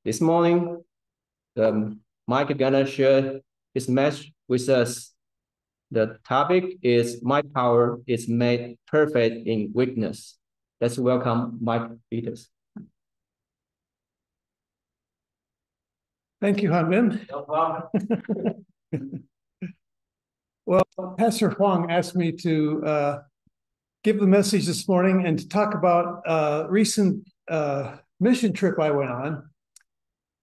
This morning, Mike is gonna share his message with us. The topic is "My power is made perfect in weakness." Let's welcome Mike Fetters. Thank you, Hanbin. No problem. Well, Pastor Huang asked me to give the message this morning and to talk about a recent mission trip I went on.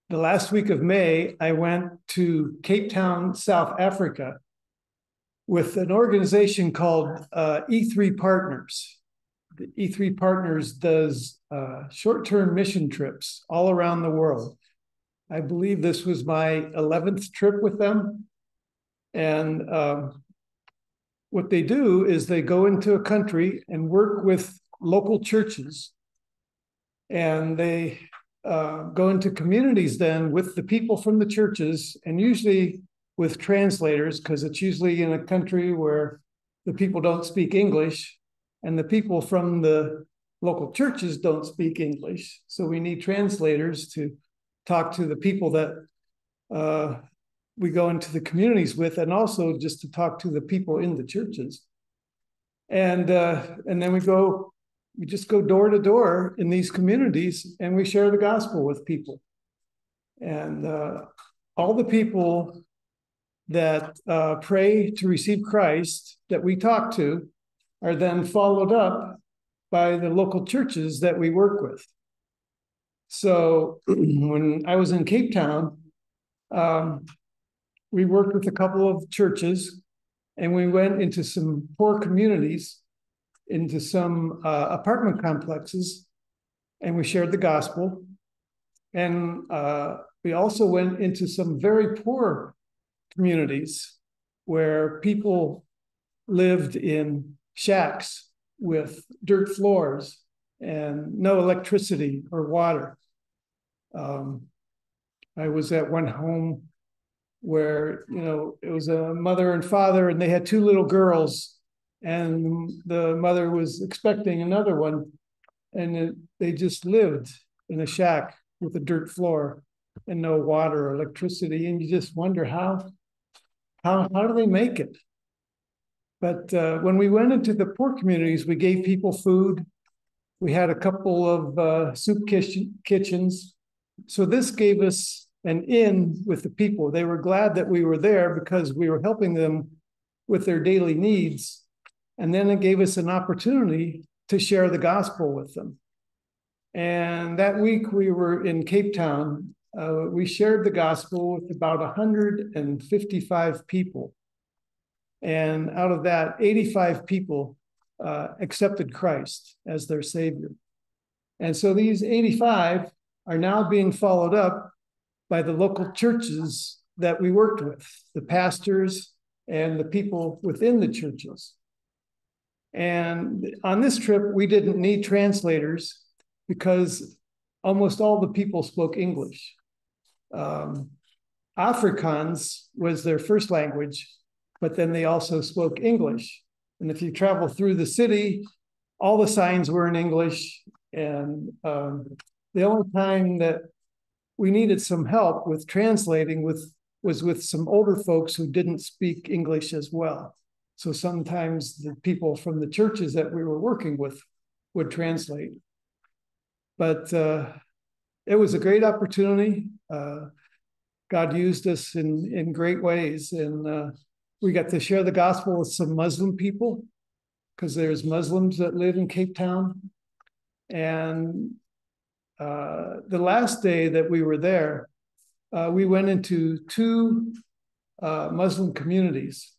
The last week of May, I went to Cape Town, South Africa, with an organization called E3 Partners. The E3 Partners does short-term mission trips all around the world. I believe this was my 11th trip with them. And what they do is they go into a country and work with local churches. And they go into communities then with the people from the churches, and usually with translators, because it's usually in a country where the people don't speak English, and the people from the local churches don't speak English. So we need translators to talk to the people that we go into the communities with, and also just to talk to the people in the churches. And then we just go door to door in these communities, and we share the gospel with people. And all the people that pray to receive Christ that we talk to are then followed up by the local churches that we work with. So when I was in Cape Town, we worked with a couple of churches, and we went into some poor communities, into some apartment complexes, and we shared the gospel. And we also went into some very poor communities where people lived in shacks with dirt floors and no electricity or water. I was at one home where, it was a mother and father, and they had two little girls, and the mother was expecting another one, and they just lived in a shack with a dirt floor and no water or electricity, and you just wonder how do they make it? But when we went into the poor communities, we gave people food. We had a couple of soup kitchens. So this gave us an in with the people. They were glad that we were there because we were helping them with their daily needs. And then it gave us an opportunity to share the gospel with them. And that week we were in Cape Town. We shared the gospel with about 155 people. And out of that, 85 people accepted Christ as their Savior. And so these 85 are now being followed up by the local churches that we worked with, the pastors and the people within the churches. And on this trip, we didn't need translators because almost all the people spoke English. Afrikaans was their first language, but then they also spoke English. And if you travel through the city, all the signs were in English. And the only time that we needed some help with translating was with some older folks who didn't speak English as well. So sometimes the people from the churches that we were working with would translate. But it was a great opportunity. God used us in great ways. And we got to share the gospel with some Muslim people, because there's Muslims that live in Cape Town. And the last day that we were there, we went into two Muslim communities.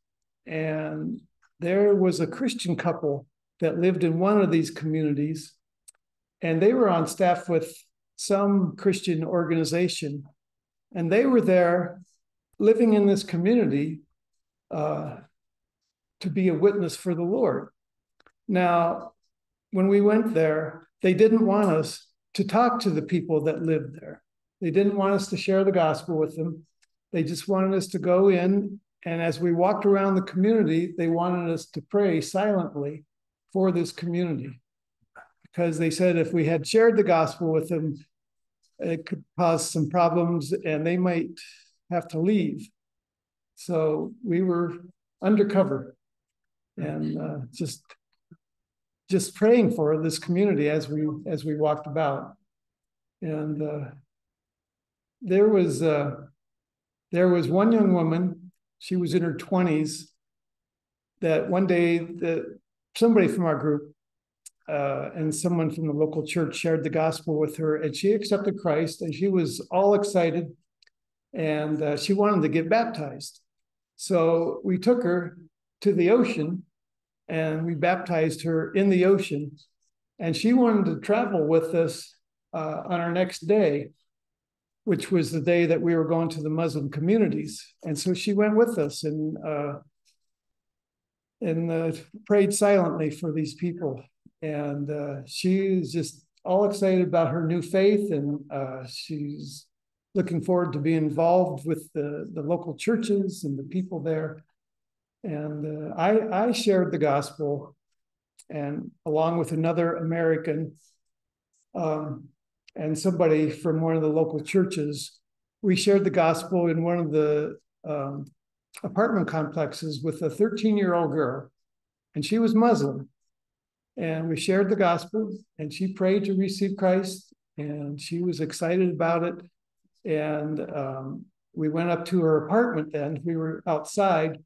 And there was a Christian couple that lived in one of these communities, and they were on staff with some Christian organization. And they were there living in this community to be a witness for the Lord. Now, when we went there, they didn't want us to talk to the people that lived there. They didn't want us to share the gospel with them. They just wanted us to go in, and as we walked around the community, they wanted us to pray silently for this community, because they said if we had shared the gospel with them, it could cause some problems and they might have to leave. So we were undercover and just praying for this community as we walked about. And there was one young woman, she was in her 20s, that one day somebody from our group and someone from the local church shared the gospel with her, and she accepted Christ, and she was all excited, and she wanted to get baptized. So we took her to the ocean, and we baptized her in the ocean, and she wanted to travel with us on our next day, which was the day that we were going to the Muslim communities. And so she went with us and prayed silently for these people. And she is just all excited about her new faith, and she's looking forward to being involved with the local churches and the people there. And I shared the gospel, and along with another American and somebody from one of the local churches, we shared the gospel in one of the apartment complexes with a 13-year-old girl, and she was Muslim. And we shared the gospel, and she prayed to receive Christ, and she was excited about it. And we went up to her apartment then. We were outside,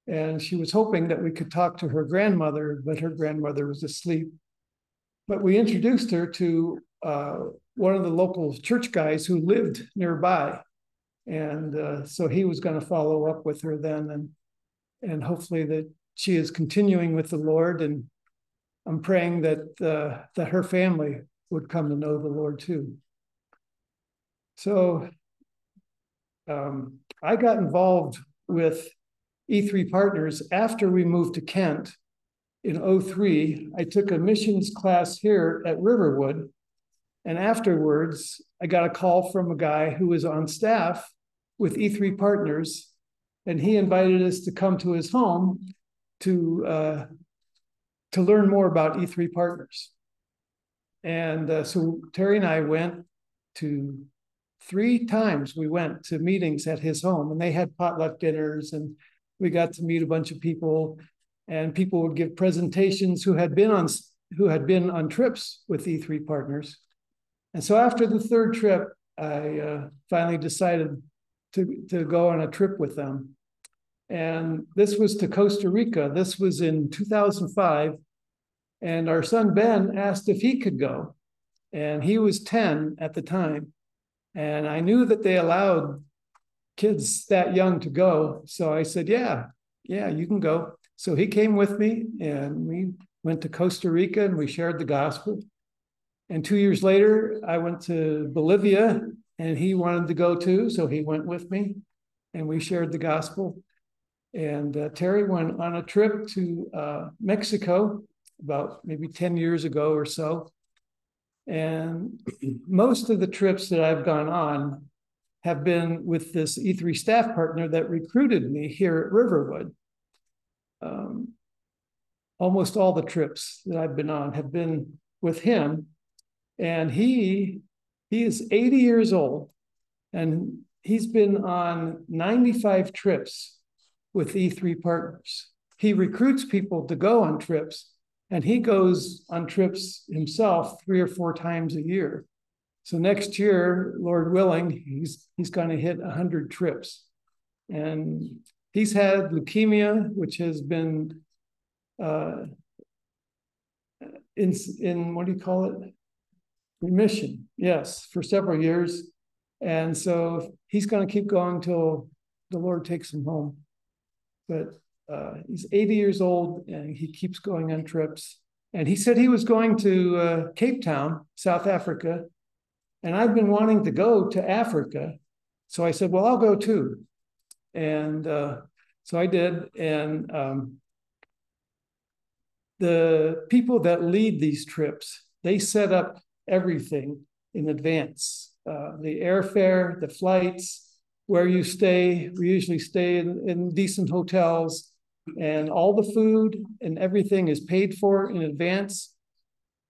and she was hoping that we could talk to her grandmother, but her grandmother was asleep. But we introduced her to one of the local church guys who lived nearby. And so he was going to follow up with her then, and hopefully that she is continuing with the Lord. And I'm praying that her family would come to know the Lord too. So I got involved with E3 Partners after we moved to Kent in 2003. I took a missions class here at Riverwood. And afterwards, I got a call from a guy who was on staff with E3 Partners, and he invited us to come to his home to learn more about E3 Partners. And so Terry and I went to 3 times. We went to meetings at his home, and they had potluck dinners, and we got to meet a bunch of people, and people would give presentations who had been on trips with E3 Partners. And so after the 3rd trip, I finally decided to go on a trip with them. And this was to Costa Rica. This was in 2005. And our son Ben asked if he could go. And he was 10 at the time. And I knew that they allowed kids that young to go. So I said, yeah, you can go. So he came with me, and we went to Costa Rica, and we shared the gospel. And 2 years later, I went to Bolivia, and he wanted to go too. So he went with me, and we shared the gospel. And Terry went on a trip to Mexico about maybe 10 years ago or so. And most of the trips that I've gone on have been with this E3 staff partner that recruited me here at Riverwood. Almost all the trips that I've been on have been with him. And he is 80 years old, and he's been on 95 trips with E3 Partners. He recruits people to go on trips, and he goes on trips himself 3 or 4 times a year. So next year, Lord willing, he's going to hit 100 trips. And he's had leukemia, which has been in what do you call it? Remission, yes, for several years. And so he's going to keep going till the Lord takes him home. But he's 80 years old, and he keeps going on trips. And he said he was going to Cape Town, South Africa. And I've been wanting to go to Africa. So I said, well, I'll go too. And so I did. And the people that lead these trips, they set up everything in advance. The airfare, the flights, where you stay. We usually stay in decent hotels, and all the food and everything is paid for in advance.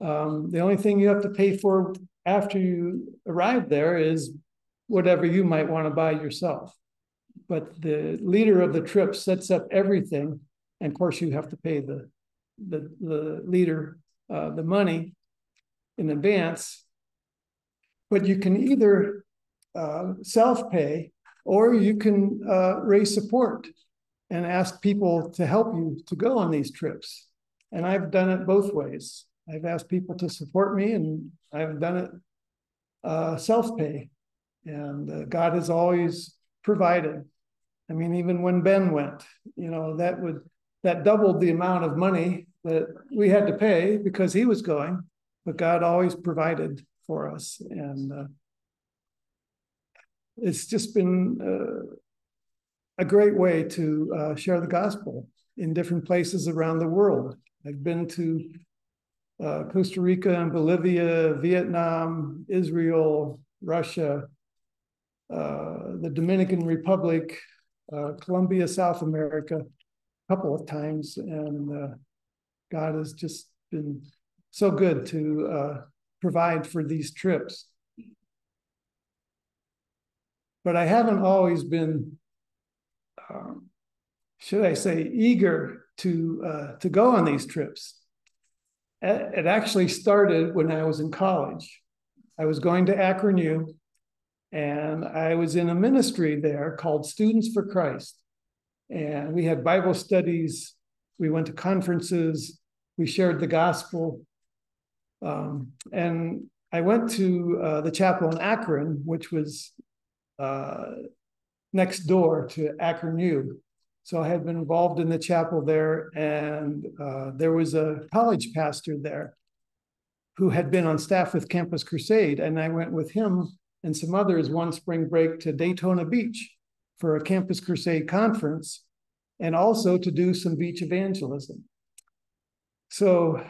The only thing you have to pay for after you arrive there is whatever you might want to buy yourself. But the leader of the trip sets up everything. And of course, you have to pay the leader the money in advance. But you can either self-pay, or you can raise support and ask people to help you to go on these trips. And I've done it both ways. I've asked people to support me, and I've done it self-pay. And God has always provided. I mean, even when Ben went, that doubled the amount of money that we had to pay because he was going, but God always provided for us. And it's just been a great way to share the gospel in different places around the world. I've been to Costa Rica and Bolivia, Vietnam, Israel, Russia, the Dominican Republic, Colombia, South America, a couple of times. And God has just been so good to provide for these trips. But I haven't always been, should I say, eager to go on these trips. It actually started when I was in college. I was going to Akron U, and I was in a ministry there called Students for Christ. And we had Bible studies. We went to conferences. We shared the gospel. And I went to the chapel in Akron, which was next door to Akron U. So I had been involved in the chapel there, and there was a college pastor there who had been on staff with Campus Crusade, and I went with him and some others one spring break to Daytona Beach for a Campus Crusade conference, and also to do some beach evangelism. So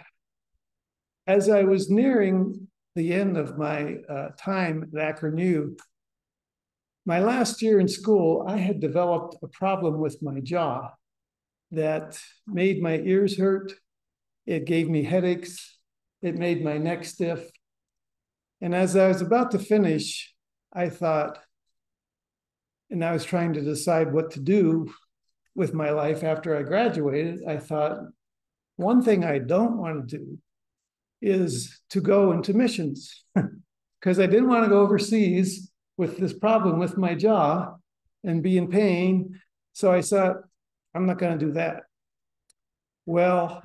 as I was nearing the end of my time at Akron U, my last year in school, I had developed a problem with my jaw that made my ears hurt. It gave me headaches. It made my neck stiff. And as I was about to finish, I thought, and I was trying to decide what to do with my life after I graduated, I thought, one thing I don't want to do is to go into missions, because I didn't want to go overseas with this problem with my jaw and be in pain. So I thought, I'm not going to do that. Well,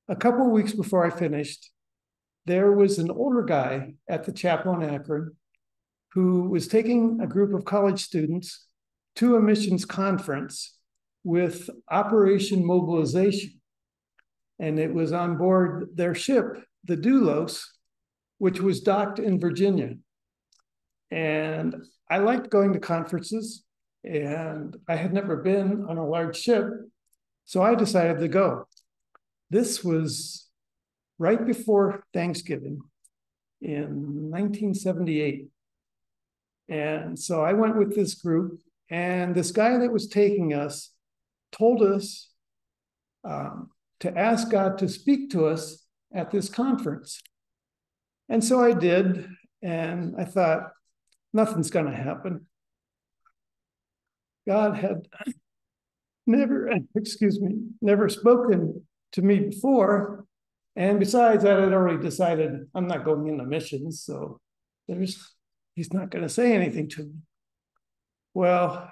a couple of weeks before I finished, there was an older guy at the chapel in Akron who was taking a group of college students to a missions conference with Operation Mobilization. And it was on board their ship, the Doulos, which was docked in Virginia. And I liked going to conferences, and I had never been on a large ship, so I decided to go. This was right before Thanksgiving in 1978. And so I went with this group, and this guy that was taking us told us to ask God to speak to us at this conference. And so I did, and I thought, nothing's going to happen. God had never spoken to me before. And besides that, I'd already decided I'm not going into missions, so he's not going to say anything to me. Well,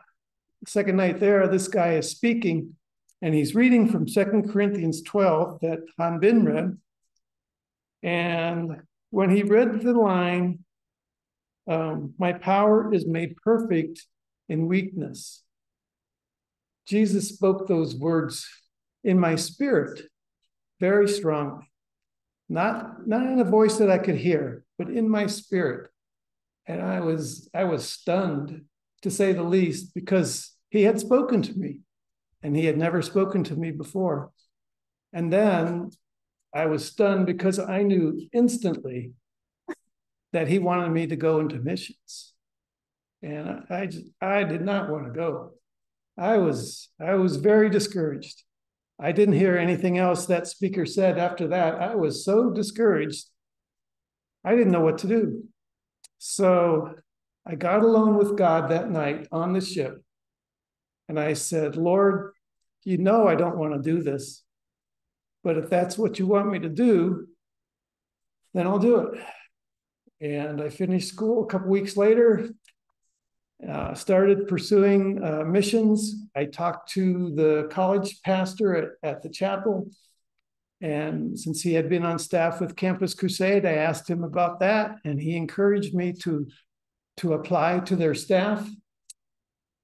the second night there, this guy is speaking, and he's reading from 2 Corinthians 12 that Han Bin read. And when he read the line, my power is made perfect in weakness, Jesus spoke those words in my spirit very strongly, not in a voice that I could hear, but in my spirit. And I was stunned, to say the least, because he had spoken to me, and he had never spoken to me before. And then I was stunned because I knew instantly that he wanted me to go into missions. And I did not want to go. I was very discouraged. I didn't hear anything else that speaker said after that. I was so discouraged. I didn't know what to do. So I got alone with God that night on the ship. And I said, Lord, you know I don't want to do this. But if that's what you want me to do, then I'll do it. And I finished school a couple weeks later, started pursuing missions. I talked to the college pastor at the chapel. And since he had been on staff with Campus Crusade, I asked him about that. And he encouraged me to apply to their staff.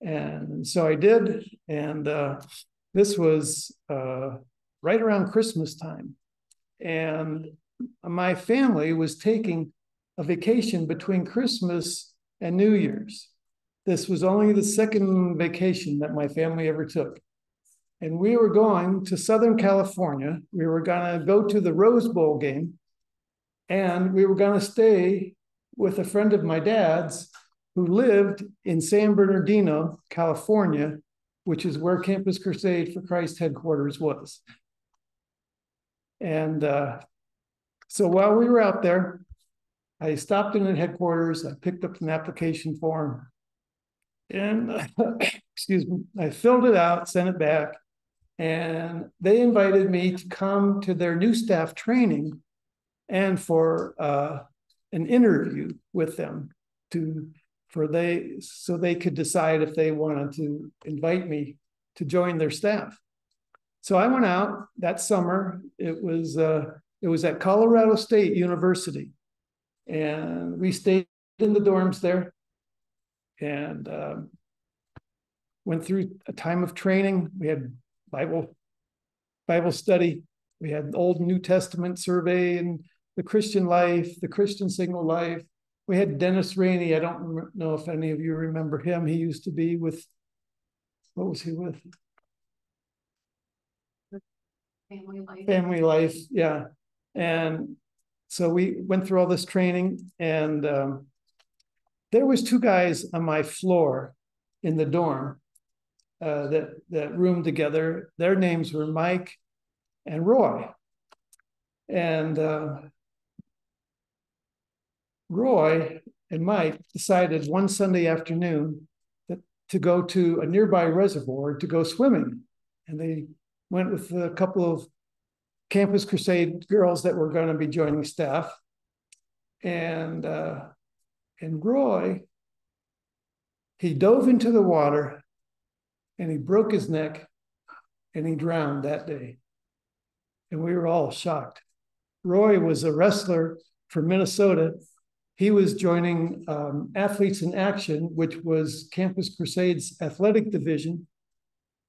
And so I did. And this was right around Christmas time. And my family was taking a vacation between Christmas and New Year's. This was only the second vacation that my family ever took. And we were going to Southern California. We were going to go to the Rose Bowl game. And we were going to stay with a friend of my dad's who lived in San Bernardino, California, which is where Campus Crusade for Christ headquarters was. And so while we were out there, I stopped in at headquarters. I picked up an application form and, excuse me, I filled it out, sent it back, and they invited me to come to their new staff training and for an interview with them so they could decide if they wanted to invite me to join their staff. So I went out that summer. It was at Colorado State University, and we stayed in the dorms there and went through a time of training. We had Bible study. We had Old and New Testament survey and the Christian life, the Christian signal life. We had Dennis Rainey. I don't know if any of you remember him. He used to be with, what was he with? Family Life, yeah. And so we went through all this training, and there was two guys on my floor in the dorm that roomed together. Their names were Mike and Roy. And Roy and Mike decided one Sunday afternoon to go to a nearby reservoir to go swimming. And they went with a couple of Campus Crusade girls that were going to be joining staff. And Roy, he dove into the water and he broke his neck and he drowned that day. And we were all shocked. Roy was a wrestler from Minnesota. He was joining Athletes in Action, which was Campus Crusade's athletic division.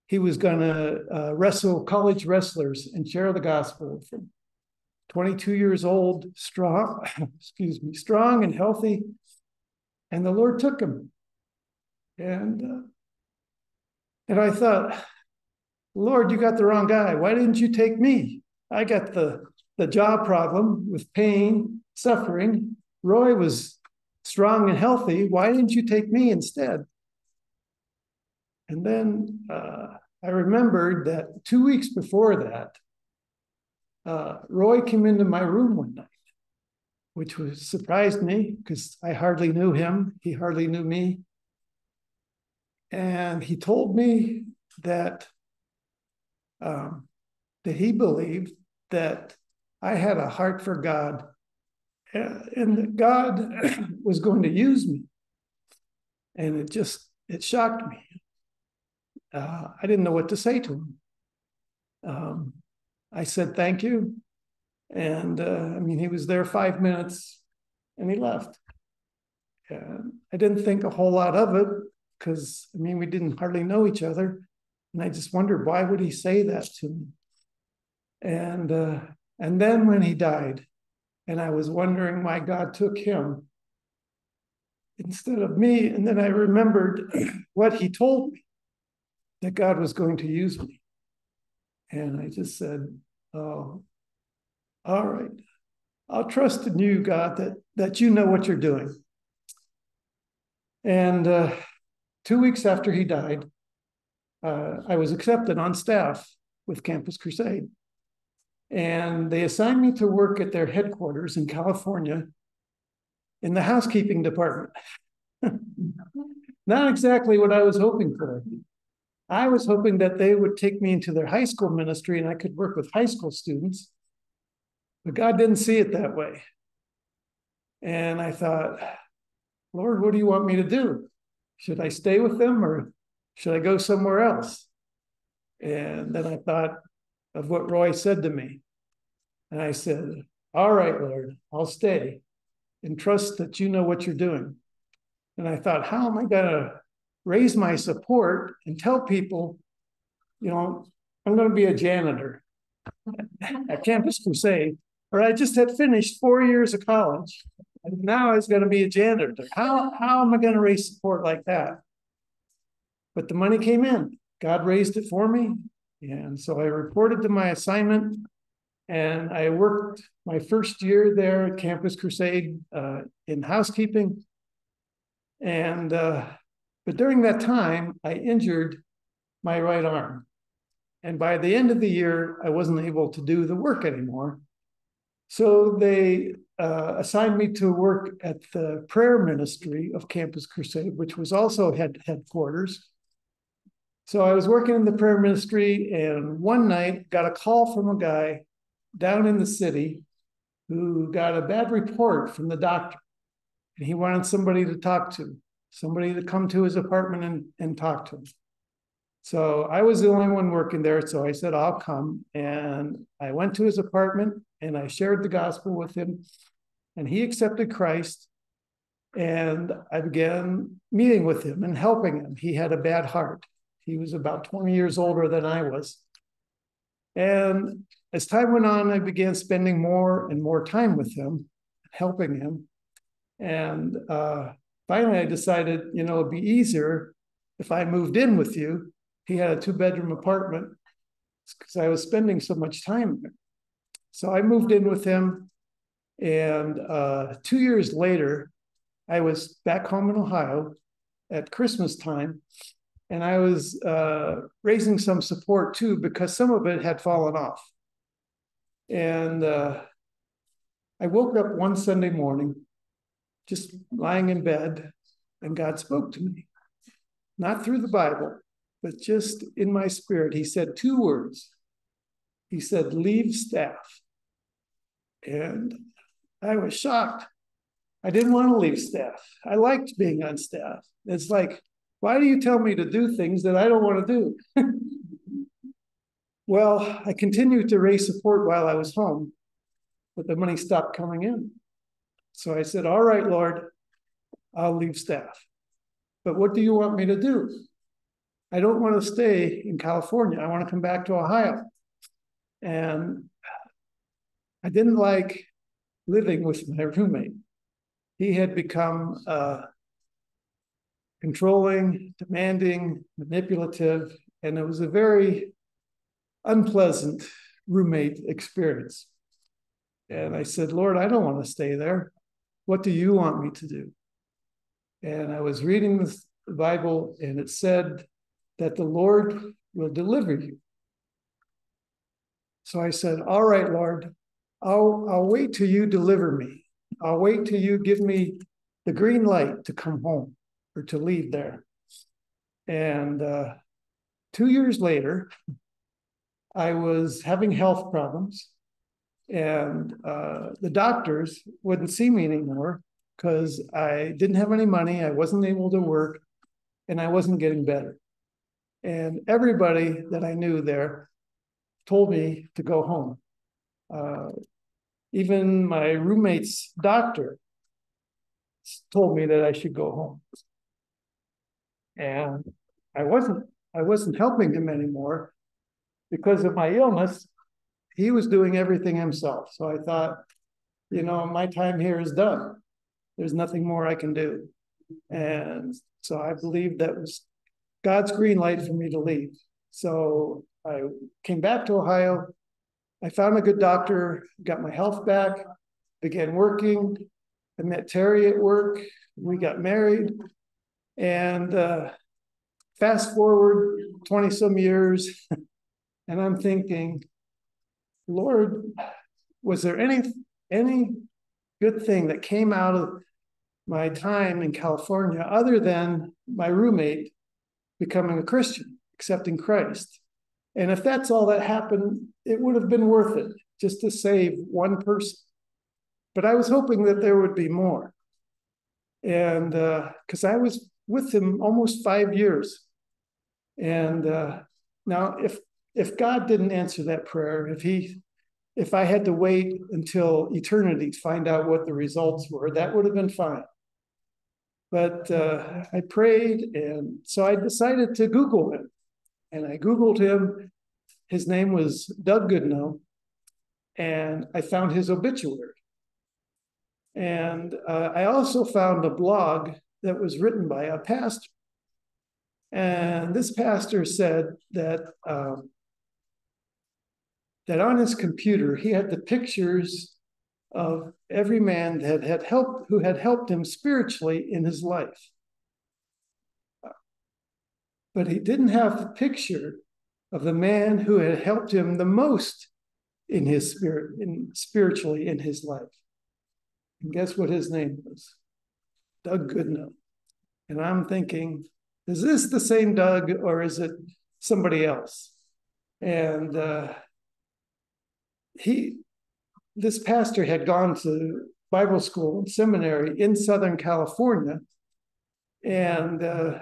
He was going to wrestle college wrestlers and share the gospel. From 22 years old, strong and healthy. And the Lord took him. And I thought, Lord, you got the wrong guy. Why didn't you take me? I got the jaw problem with pain, suffering. Roy was strong and healthy. Why didn't you take me instead? And then I remembered that 2 weeks before that, Roy came into my room one night, which surprised me because I hardly knew him. He hardly knew me. And he told me that he believed that I had a heart for God and that God was going to use me. And it shocked me. I didn't know what to say to him. I said, thank you. And he was there 5 minutes and he left. I didn't think a whole lot of it because, we didn't hardly know each other. And I just wondered, why would he say that to me? And then when he died, and I was wondering why God took him instead of me. And then I remembered what he told me, that God was going to use me. And I just said, oh, all right. I'll trust in you, God, that you know what you're doing. And 2 weeks after he died, I was accepted on staff with Campus Crusade. And they assigned me to work at their headquarters in California in the housekeeping department. Not exactly what I was hoping for. I was hoping that they would take me into their high school ministry and I could work with high school students. But God didn't see it that way. And I thought, Lord, what do you want me to do? Should I stay with them or should I go somewhere else? And then I thought of what Roy said to me. And I said, all right, Lord, I'll stay and trust that you know what you're doing. And I thought, how am I going to raise my support and tell people, I'm going to be a janitor at Campus Crusade, or I just had finished 4 years of college, and now I was going to be a janitor. How am I going to raise support like that? But the money came in. God raised it for me. And so I reported to my assignment, and I worked my first year there at Campus Crusade in housekeeping. And but during that time, I injured my right arm. And by the end of the year, I wasn't able to do the work anymore. So they assigned me to work at the prayer ministry of Campus Crusade, which was also headquarters. So I was working in the prayer ministry, and one night got a call from a guy down in the city who got a bad report from the doctor. And he wanted somebody to talk to, somebody to come to his apartment and talk to him. So I was the only one working there. So I said, I'll come. And I went to his apartment and I shared the gospel with him. And he accepted Christ. And I began meeting with him and helping him. He had a bad heart. He was about 20 years older than I was. And as time went on, I began spending more and more time with him, helping him. And finally, I decided, it'd be easier if I moved in with you. He had a 2-bedroom apartment because I was spending so much time there. So I moved in with him. And 2 years later, I was back home in Ohio at Christmas time. And I was raising some support too, because some of it had fallen off. And I woke up one Sunday morning, just lying in bed, and God spoke to me, not through the Bible, but just in my spirit. He said 2 words. He said, leave staff. And I was shocked. I didn't want to leave staff. I liked being on staff. It's like, why do you tell me to do things that I don't want to do? Well, I continued to raise support while I was home, but the money stopped coming in. So I said, all right, Lord, I'll leave staff. But what do you want me to do? I don't want to stay in California. I want to come back to Ohio. And I didn't like living with my roommate. He had become controlling, demanding, manipulative, and it was a very unpleasant roommate experience. And I said, Lord, I don't want to stay there. What do you want me to do? And I was reading the Bible, and it said that the Lord will deliver you. So I said, all right, Lord, I'll wait till you deliver me. I'll wait till you give me the green light to come home or to leave there. And 2 years later, I was having health problems, and the doctors wouldn't see me anymore because I didn't have any money, I wasn't able to work, and I wasn't getting better. And everybody that I knew there told me to go home. Even my roommate's doctor told me that I should go home. And I wasn't helping him anymore because of my illness. He was doing everything himself. So I thought, my time here is done. There's nothing more I can do. And so I believe that was God's green light for me to leave. So I came back to Ohio. I found a good doctor, got my health back, began working. I met Terry at work. We got married. And fast forward 20 some years, and I'm thinking, Lord, was there any good thing that came out of my time in California other than my roommate becoming a Christian, accepting Christ. And if that's all that happened, it would have been worth it just to save one person. But I was hoping that there would be more. And because I was with him almost 5 years. And now if God didn't answer that prayer, if I had to wait until eternity to find out what the results were, that would have been fine. But I prayed, and so I decided to Google him. And I Googled him. His name was Doug Goodnow, and I found his obituary. And I also found a blog that was written by a pastor. And this pastor said that that on his computer, he had the pictures of every man that who had helped him spiritually in his life. But he didn't have the picture of the man who had helped him the most in his spirit, spiritually in his life. And guess what his name was? Doug Goodnow. And I'm thinking, is this the same Doug or is it somebody else? And this pastor had gone to Bible school and seminary in Southern California. And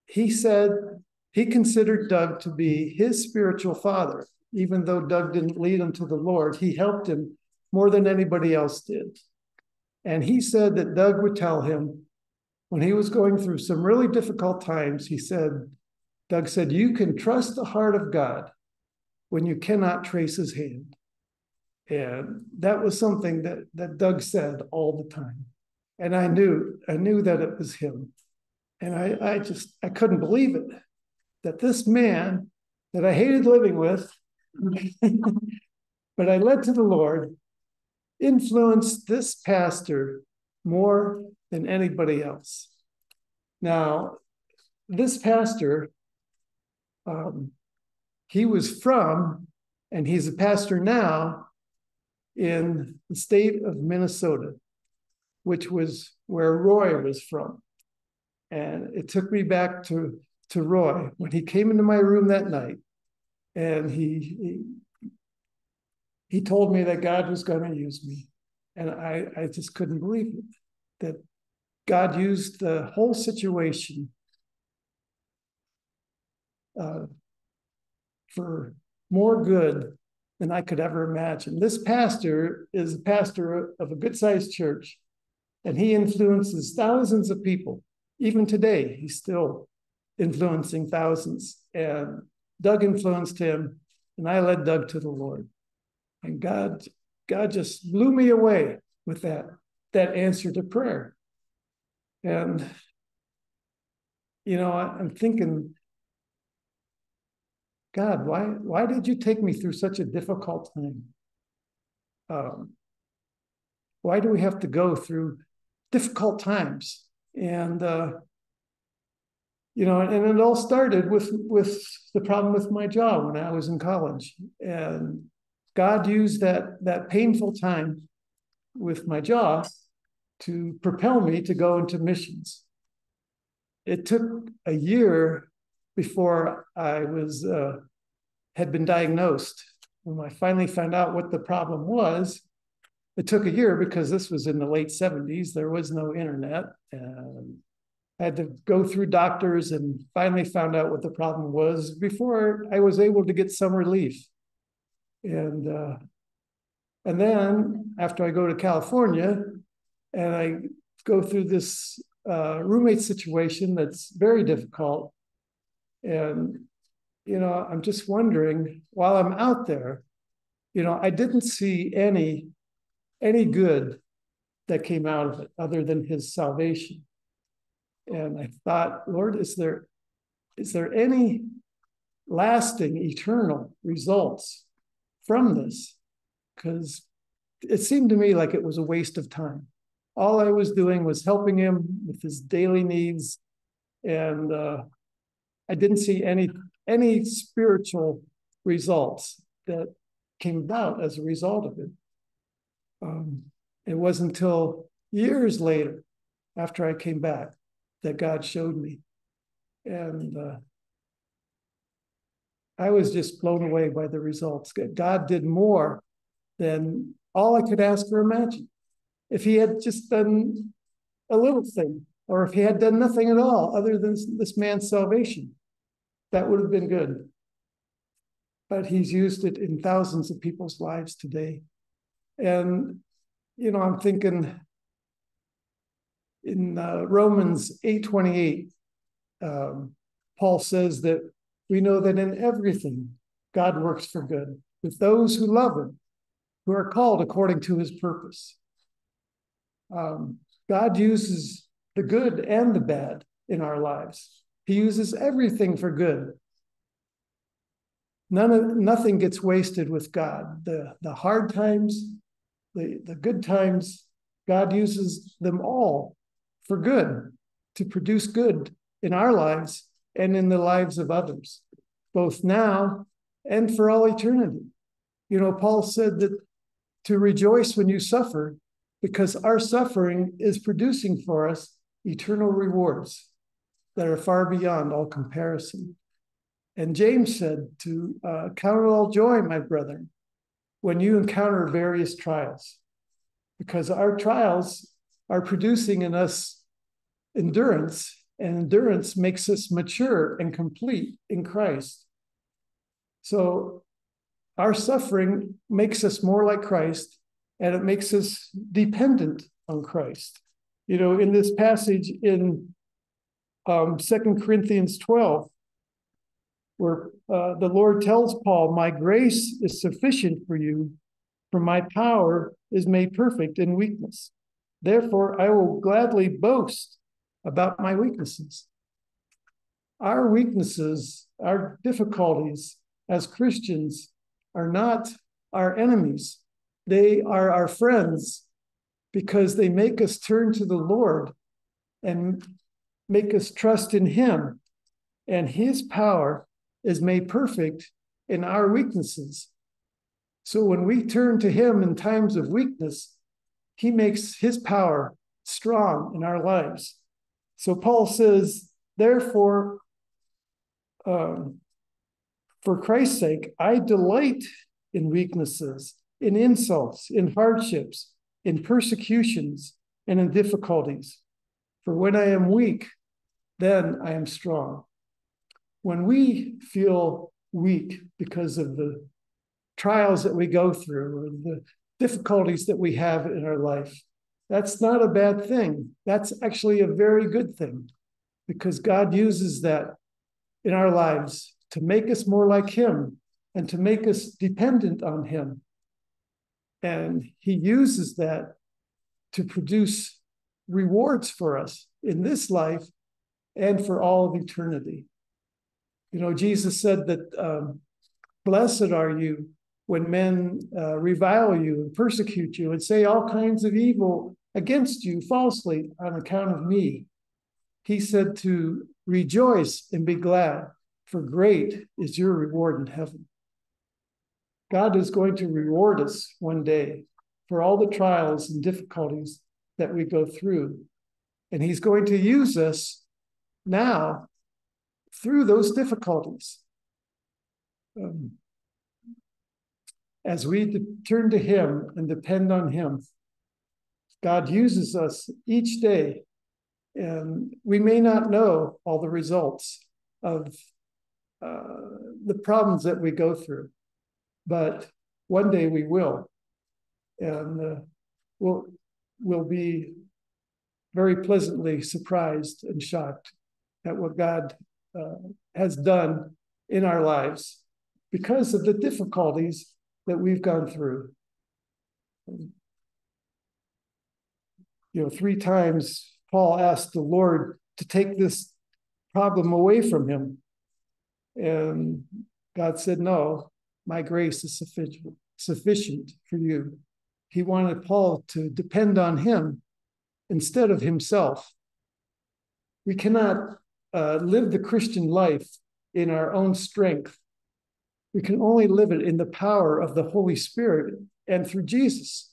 he said he considered Doug to be his spiritual father. Even though Doug didn't lead him to the Lord, he helped him more than anybody else did. And he said that Doug would tell him when he was going through some really difficult times, Doug said, you can trust the heart of God when you cannot trace his hand. And that was something that Doug said all the time. And I knew that it was him. And I couldn't believe it, that this man that I hated living with, but I led to the Lord, influenced this pastor more than anybody else. Now, this pastor, he was from, and he's a pastor now in the state of Minnesota, which was where Roy was from. And it took me back to Roy when he came into my room that night, and he told me that God was going to use me. And I just couldn't believe it, that God used the whole situation for more good than I could ever imagine. This pastor is a pastor of a good-sized church, and he influences thousands of people. Even today, he's still influencing thousands. And Doug influenced him, and I led Doug to the Lord. And God just blew me away with that answer to prayer. And, I'm thinking, God, why did you take me through such a difficult time? Why do we have to go through difficult times? And, and it all started with the problem with my job when I was in college. And God used that painful time with my job to propel me to go into missions. It took a year before I had been diagnosed. When I finally found out what the problem was, it took a year because this was in the late 70s. There was no internet. And I had to go through doctors and finally found out what the problem was before I was able to get some relief. And then after I go to California and I go through this roommate situation that's very difficult. And, I'm just wondering, while I'm out there, I didn't see any good that came out of it other than his salvation. And I thought, Lord, is there any lasting, eternal results from this? Because it seemed to me like it was a waste of time. All I was doing was helping him with his daily needs, and I didn't see any spiritual results that came about as a result of it. It wasn't until years later after I came back that God showed me. And I was just blown away by the results. God did more than all I could ask or imagine. If he had just done a little thing, or if he had done nothing at all other than this man's salvation, that would have been good. But he's used it in thousands of people's lives today. And, you know, I'm thinking in Romans 8:28, Paul says that we know that in everything God works for good with those who love him, who are called according to his purpose. God uses the good and the bad in our lives. He uses everything for good. Nothing gets wasted with God. The hard times, the good times, God uses them all for good, to produce good in our lives and in the lives of others, both now and for all eternity. You know, Paul said that to rejoice when you suffer, because our suffering is producing for us eternal rewards that are far beyond all comparison. And James said to count it all joy, my brethren, when you encounter various trials, because our trials are producing in us endurance, and endurance makes us mature and complete in Christ. So our suffering makes us more like Christ, and it makes us dependent on Christ. You know, in this passage in 2 Corinthians 12, where the Lord tells Paul, my grace is sufficient for you, for my power is made perfect in weakness. Therefore, I will gladly boast about my weaknesses. Our weaknesses, our difficulties as Christians are not our enemies. They are our friends, because they make us turn to the Lord and make us trust in him. And his power is made perfect in our weaknesses. So when we turn to him in times of weakness, he makes his power strong in our lives. So Paul says, therefore, for Christ's sake, I delight in weaknesses, in insults, in hardships, in persecutions, and in difficulties. For when I am weak, then I am strong. When we feel weak because of the trials that we go through or the difficulties that we have in our life, that's not a bad thing. That's actually a very good thing, because God uses that in our lives to make us more like him and to make us dependent on him. And he uses that to produce rewards for us in this life and for all of eternity. You know, Jesus said that blessed are you when men revile you and persecute you and say all kinds of evil against you falsely on account of me. He said to rejoice and be glad, for great is your reward in heaven. God is going to reward us one day for all the trials and difficulties that we go through. And he's going to use us now through those difficulties. As we turn to him and depend on him, God uses us each day. And we may not know all the results of the problems that we go through, but one day we will. And we'll be very pleasantly surprised and shocked at what God has done in our lives because of the difficulties that we've gone through. You know, 3 times Paul asked the Lord to take this problem away from him. And God said, no, my grace is sufficient for you. He wanted Paul to depend on him instead of himself. We cannot live the Christian life in our own strength. We can only live it in the power of the Holy Spirit and through Jesus.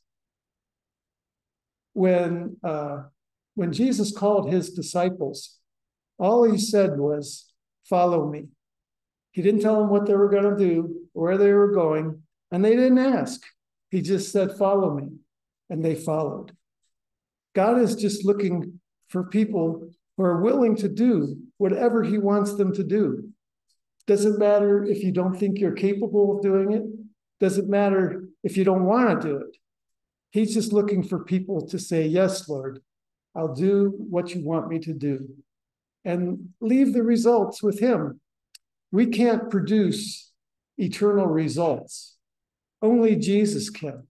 When when Jesus called his disciples, all he said was, "Follow me." He didn't tell them what they were going to do, where they were going, and they didn't ask. He just said, "Follow me," and they followed. God is just looking for people who are willing to do whatever he wants them to do. Doesn't matter if you don't think you're capable of doing it. Doesn't matter if you don't want to do it. He's just looking for people to say, "Yes, Lord, I'll do what you want me to do," and leave the results with him. We can't produce eternal results. Only Jesus can.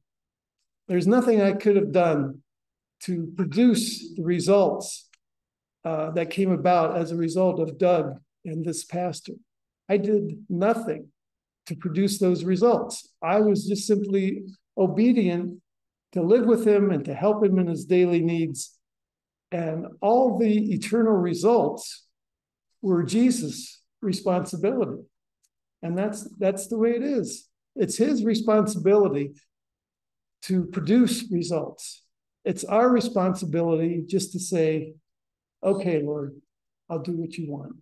There's nothing I could have done to produce the results that came about as a result of Doug and this pastor. I did nothing to produce those results. I was just simply obedient to live with him and to help him in his daily needs. And all the eternal results were Jesus' responsibility. And that's the way it is. It's his responsibility to produce results. It's our responsibility just to say, "Okay, Lord, I'll do what you want."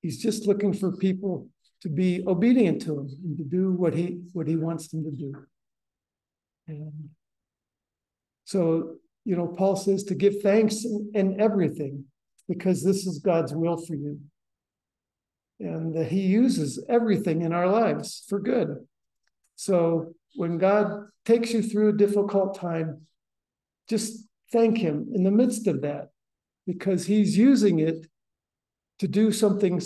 He's just looking for people to be obedient to him and to do what he wants them to do. And so, Paul says to give thanks in everything, because this is God's will for you. And that he uses everything in our lives for good. So when God takes you through a difficult time, just thank him in the midst of that, because he's using it to do something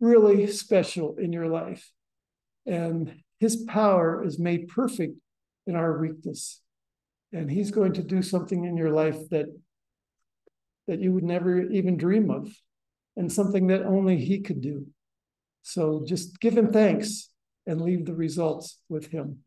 really special in your life. And his power is made perfect in our weakness. And he's going to do something in your life that you would never even dream of, and something that only he could do. So just give him thanks and leave the results with him.